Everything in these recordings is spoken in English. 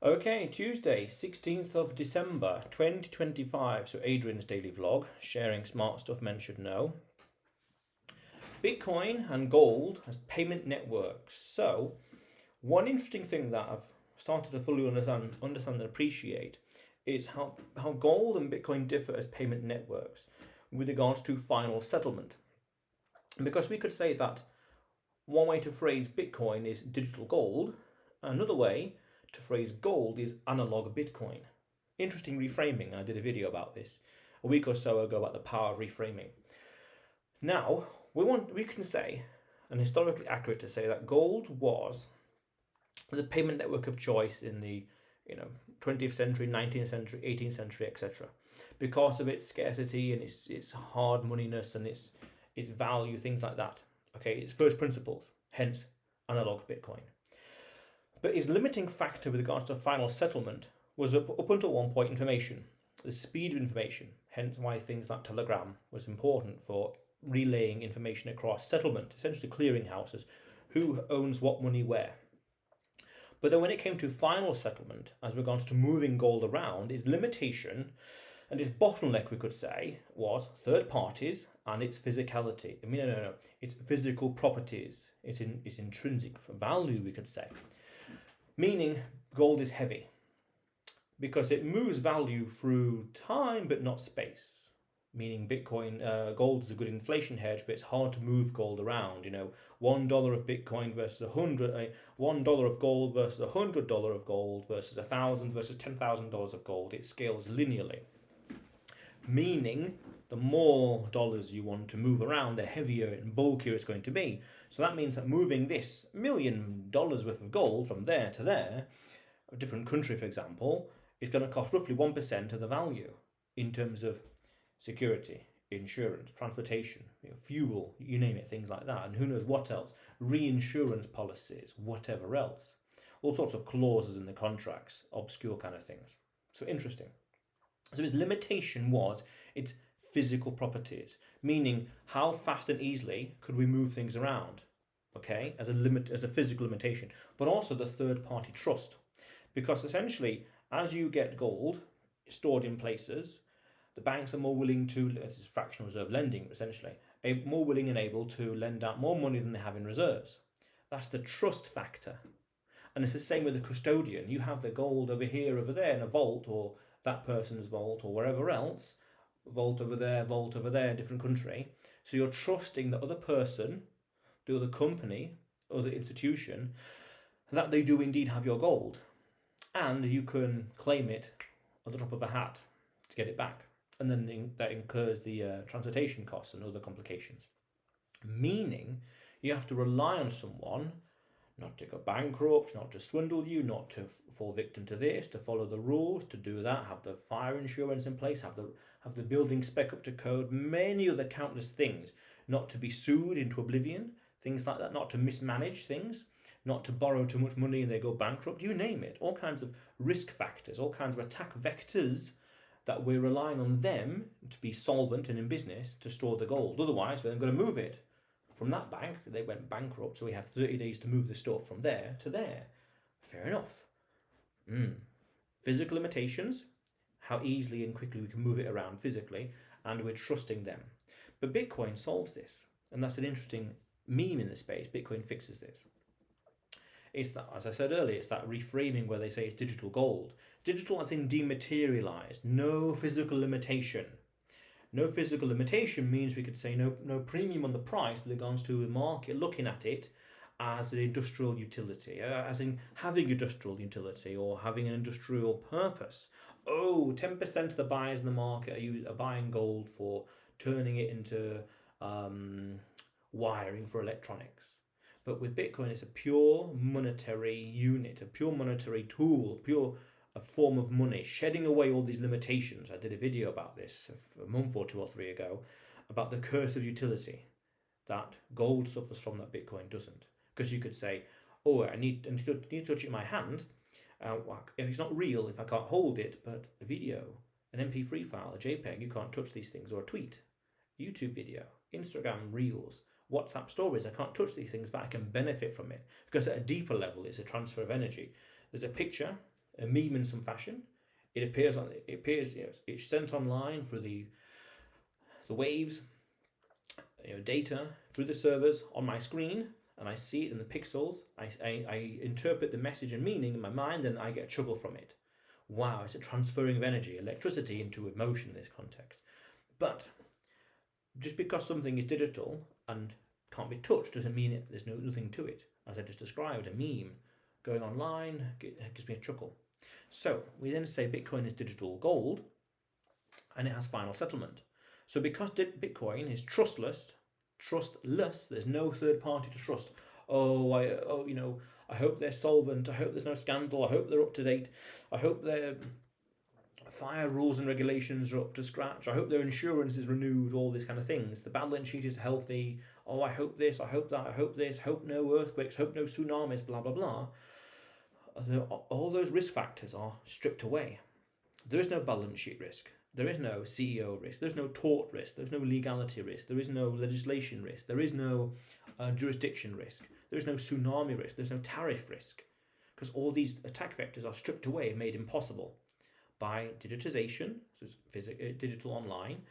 Okay, Tuesday, 16th of December 2025. So, Adrian's daily vlog, sharing smart stuff men should know. Bitcoin and gold as payment networks. So, one interesting thing that I've started to fully understand and appreciate is how gold and Bitcoin differ as payment networks with regards to final settlement. Because we could say that one way to phrase Bitcoin is digital gold, another way to phrase gold is analog Bitcoin. Interesting reframing. I did a video about this a week or so ago about the power of reframing. Now, we can say, and historically accurate to say, that gold was the payment network of choice in the 20th century, 19th century, 18th century, etc. because of its scarcity and its hard moneyness and its value, things like that. Okay, it's first principles, hence analog Bitcoin. But its limiting factor with regards to final settlement was up until one point information, the speed of information, hence why things like Telegram was important for relaying information across settlement, essentially clearinghouses, who owns what money where. But then when it came to final settlement, as regards to moving gold around, its limitation and its bottleneck, we could say, was third parties and its physicality. No. Its physical properties, its intrinsic value, we could say. Meaning gold is heavy because it moves value through time but not space. Meaning gold is a good inflation hedge, but it's hard to move gold around. $1 of Bitcoin versus $1 of gold versus $100 of gold versus 1,000 versus $10,000 of gold. It scales linearly. Meaning the more dollars you want to move around, the heavier and bulkier it's going to be. So that means that moving this $1 million worth of gold from there to there, a different country, for example, is going to cost roughly 1% of the value in terms of security, insurance, transportation, fuel, you name it, things like that. And who knows what else, reinsurance policies, whatever else. All sorts of clauses in the contracts, obscure kind of things. So interesting. So its limitation was its physical properties, meaning how fast and easily could we move things around, okay, as a physical limitation, but also the third party trust, because essentially as you get gold stored in places, the banks are more willing to, this is fractional reserve lending essentially, more willing and able to lend out more money than they have in reserves. That's the trust factor. And it's the same with the custodian. You have the gold over here, over there in a vault, or that person's vault, or wherever else, vault over there, different country. So you're trusting the other person, the other company, or the institution, that they do indeed have your gold. And you can claim it at the drop of a hat to get it back. And then that incurs the transportation costs and other complications. Meaning you have to rely on someone not to go bankrupt, not to swindle you, not to fall victim to this, to follow the rules, to do that, have the fire insurance in place, have the building spec up to code, many other countless things, not to be sued into oblivion, things like that, not to mismanage things, not to borrow too much money and they go bankrupt, you name it, all kinds of risk factors, all kinds of attack vectors that we're relying on them to be solvent and in business to store the gold. Otherwise, we're going to move it from that bank. They went bankrupt, so we have 30 days to move the stuff from there to there. Fair enough. Physical limitations, how easily and quickly we can move it around physically, and we're trusting them. But Bitcoin solves this, and that's an interesting meme in the space. Bitcoin fixes this. It's that, as I said earlier, it's that reframing where they say it's digital gold. Digital as in dematerialized, no physical limitation. No physical limitation means we could say no premium on the price with regards to the market looking at it as an industrial utility, as in having industrial utility or having an industrial purpose. 10% of the buyers in the market are buying gold for turning it into wiring for electronics. But with Bitcoin, it's a pure monetary unit, a pure monetary tool, a form of money, shedding away all these limitations. I did a video about this a month or two or three ago, about the curse of utility that gold suffers from that Bitcoin doesn't. Because you could say, I need to touch it in my hand. If it's not real, if I can't hold it, but a video, an MP3 file, a JPEG, you can't touch these things, or a tweet, YouTube video, Instagram Reels, WhatsApp stories. I can't touch these things, but I can benefit from it because at a deeper level, it's a transfer of energy. There's a picture a meme in some fashion. It's sent online through the waves, data through the servers on my screen, and I see it in the pixels. I interpret the message and meaning in my mind, and I get a chuckle from it. Wow, it's a transferring of energy, electricity into emotion in this context. But just because something is digital and can't be touched doesn't mean there's nothing to it. As I just described, a meme going online gives me a chuckle. So we then say Bitcoin is digital gold, and it has final settlement. So because Bitcoin is trustless, there's no third party to trust. I hope they're solvent. I hope there's no scandal. I hope they're up to date. I hope their fire rules and regulations are up to scratch. I hope their insurance is renewed. All these kind of things. The balance sheet is healthy. Oh, I hope this. I hope that. I hope this. Hope no earthquakes. Hope no tsunamis. Blah blah blah. All those risk factors are stripped away. There is no balance sheet risk. There is no CEO risk. There's no tort risk. There's no legality risk. There is no legislation risk. There is no jurisdiction risk. There is no tsunami risk. There's no tariff risk. Because all these attack vectors are stripped away and made impossible by digitization, so it's digital online,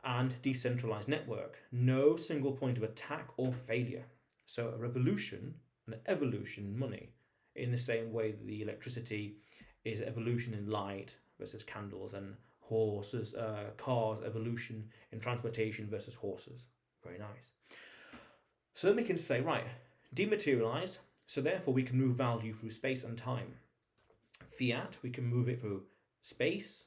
and decentralized network. No single point of attack or failure. So a revolution, an evolution in money, in the same way that the electricity is evolution in light versus candles, and cars evolution in transportation versus horses. Very nice. So then we can say, right, dematerialized, so therefore we can move value through space and time. Fiat, we can move it through space,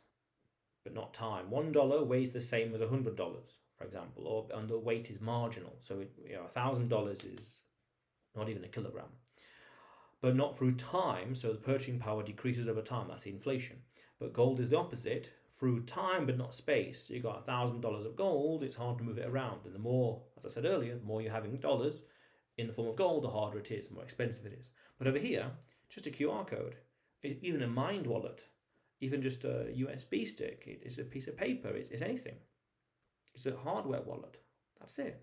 but not time. $1 weighs the same as $100, for example, and the weight is marginal. So $1,000 is not even a kilogram. But not through time, so the purchasing power decreases over time. That's the inflation. But gold is the opposite. Through time, but not space. So you got $1,000 of gold, it's hard to move it around. And the more, as I said earlier, the more you're having dollars in the form of gold, the harder it is, the more expensive it is. But over here, just a QR code, even a Mind wallet, even just a USB stick, it's a piece of paper, it's anything. It's a hardware wallet. That's it.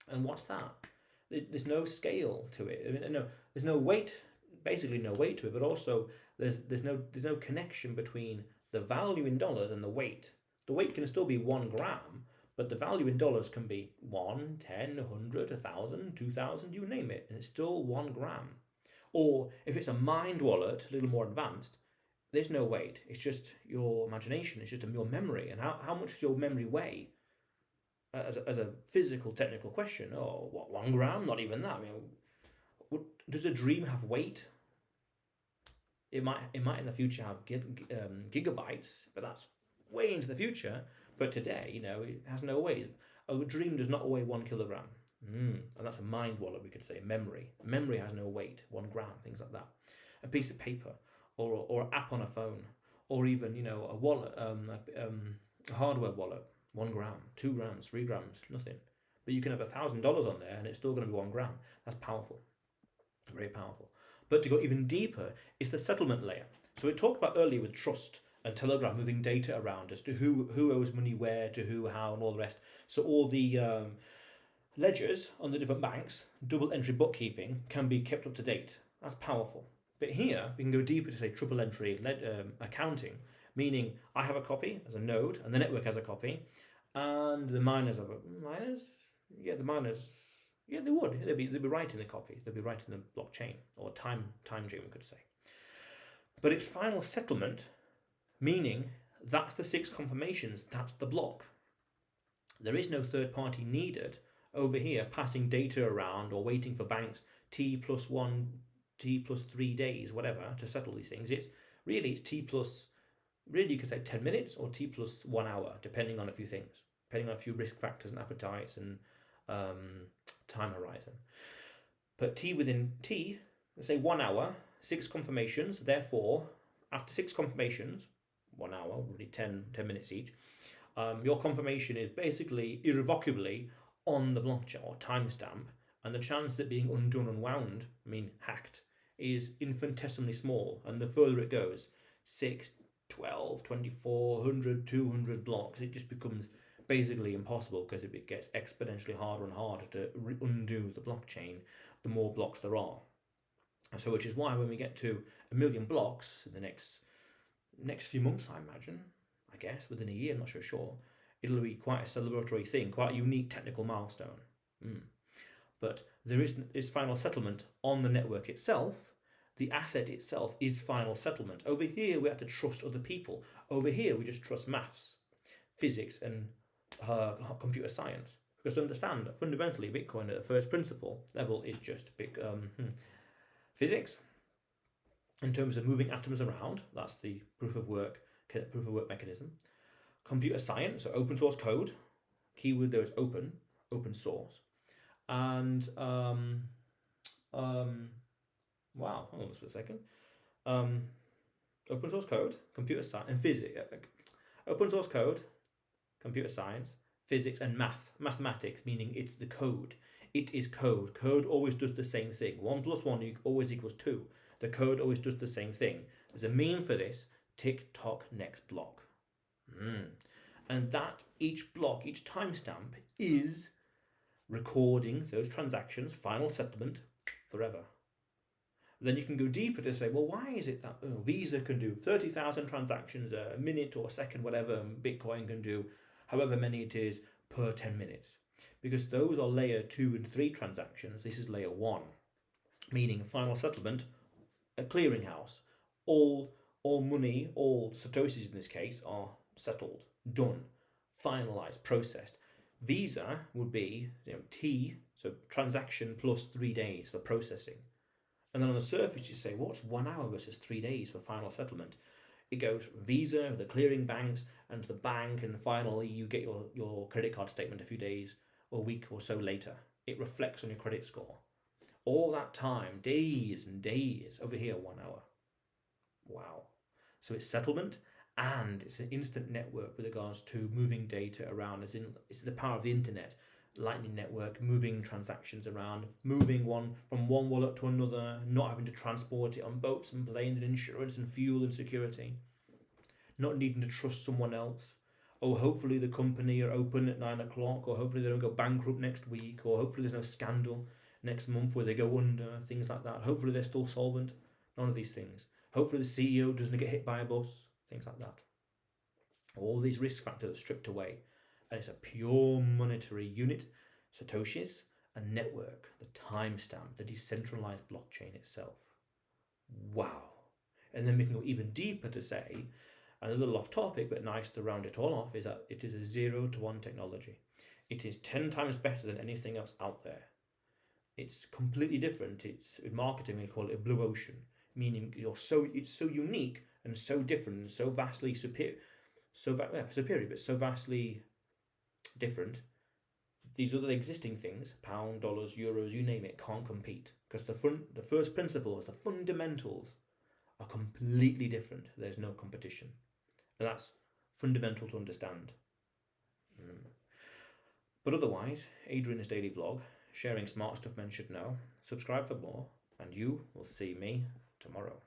And what's that? There's no scale to it. I mean, no, there's no weight, basically no weight to it, but also there's no connection between the value in dollars and the weight. The weight can still be 1 gram, but the value in dollars can be 1, 10, 100, 1,000, 2,000, you name it, and it's still 1 gram. Or if it's a Mind wallet, a little more advanced, there's no weight. It's just your imagination. It's just your memory. And how much does your memory weigh? As a physical, technical question. Oh, what, 1 gram? Not even that. I mean, does a dream have weight? It might in the future have gigabytes, but that's way into the future. But today, it has no weight. A dream does not weigh 1 kilogram. And that's a Mind wallet, we could say. Memory. Memory has no weight, 1 gram, things like that. A piece of paper, or an app on a phone, or even, a wallet, a hardware wallet, 1 gram, 2 grams, 3 grams, nothing. But you can have $1,000 on there and it's still going to be 1 gram. That's powerful. Very powerful. But to go even deeper is the settlement layer. So we talked about earlier with trust and Telegram moving data around as to who owes money where, to who, how, and all the rest. So all the ledgers on the different banks, double entry bookkeeping, can be kept up to date. That's powerful. But here we can go deeper to say triple entry accounting, meaning I have a copy as a node and the network has a copy, and the miners have miners? Yeah, the miners. Yeah, they would. They'd be writing the copy. They'd be writing the blockchain, or time chain, we could say. But its final settlement, meaning that's the 6 confirmations, that's the block. There is no third party needed over here passing data around or waiting for banks T+1, T+3 days, whatever, to settle these things. It's T plus, really you could say 10 minutes or T+1 hour, depending on a few things, depending on a few risk factors and appetites and time horizon. But T within T, let's say 1 hour, 6 confirmations. Therefore, after 6 confirmations, 1 hour, really 10 minutes each, your confirmation is basically irrevocably on the blockchain or timestamp, and the chance that being undone, unwound, hacked, is infinitesimally small. And the further it goes, 6, 12, 24, 100, 200 blocks, it just becomes basically impossible, because it gets exponentially harder and harder to undo the blockchain the more blocks there are. So, which is why when we get to 1 million blocks in the next few months, I imagine, I guess within a year, I'm not sure, it'll be quite a celebratory thing, quite a unique technical milestone. But there is final settlement on the network itself. The asset itself is final settlement. Over here, we have to trust other people. Over here, we just trust maths, physics, and computer science. Because to understand that fundamentally, Bitcoin at the first principle level is just big physics. In terms of moving atoms around, that's the proof of work mechanism. Computer science, so open source code. Keyword there is open source. And wow, hold on just a second. Open source code, computer science, and physics. Open source code, computer science, physics, and mathematics, meaning it's the code. It is code. Code always does the same thing. 1 + 1 always equals 2. The code always does the same thing. There's a meme for this. Tick tock, next block. And that each block, each timestamp is recording those transactions, final settlement, forever. Then you can go deeper to say, well, why is it that Visa can do 30,000 transactions a minute or a second, whatever, and Bitcoin can do however many it is per 10 minutes? Because those are layer 2 and 3 transactions. This is layer 1, meaning final settlement, a clearinghouse. All money, all satoshis in this case, are settled, done, finalized, processed. Visa would be T, so transaction plus 3 days for processing. And then on the surface you say, what's 1 hour versus 3 days for final settlement? It goes Visa, the clearing banks, and to the bank, and finally you get your credit card statement a few days or a week or so later. It reflects on your credit score. All that time, days and days, over here 1 hour. Wow. So it's settlement, and it's an instant network with regards to moving data around, as in it's the power of the internet, Lightning Network, moving transactions around, moving one from one wallet to another, not having to transport it on boats and planes and insurance and fuel and security, not needing to trust someone else. Oh, hopefully the company are open at 9 o'clock, or hopefully they don't go bankrupt next week, or hopefully there's no scandal next month where they go under, things like that. Hopefully they're still solvent. None of these things. Hopefully the CEO doesn't get hit by a bus, things like that. All these risk factors are stripped away, and it's a pure monetary unit, satoshis, and network, the timestamp, the decentralized blockchain itself. Wow. And then we can go even deeper to say, and a little off topic, but nice to round it all off, is that it is a 0-to-1 technology. It is 10 times better than anything else out there. It's completely different. It's in marketing, we call it a blue ocean, meaning it's so unique and so different and so vastly superior, but so vastly different. These other existing things, pound, dollars, euros, you name it, can't compete, because the first principles, the fundamentals, are completely different. There's no competition, and that's fundamental to understand. But otherwise, Adrian's daily vlog, sharing smart stuff men should know. Subscribe for more, and you will see me tomorrow.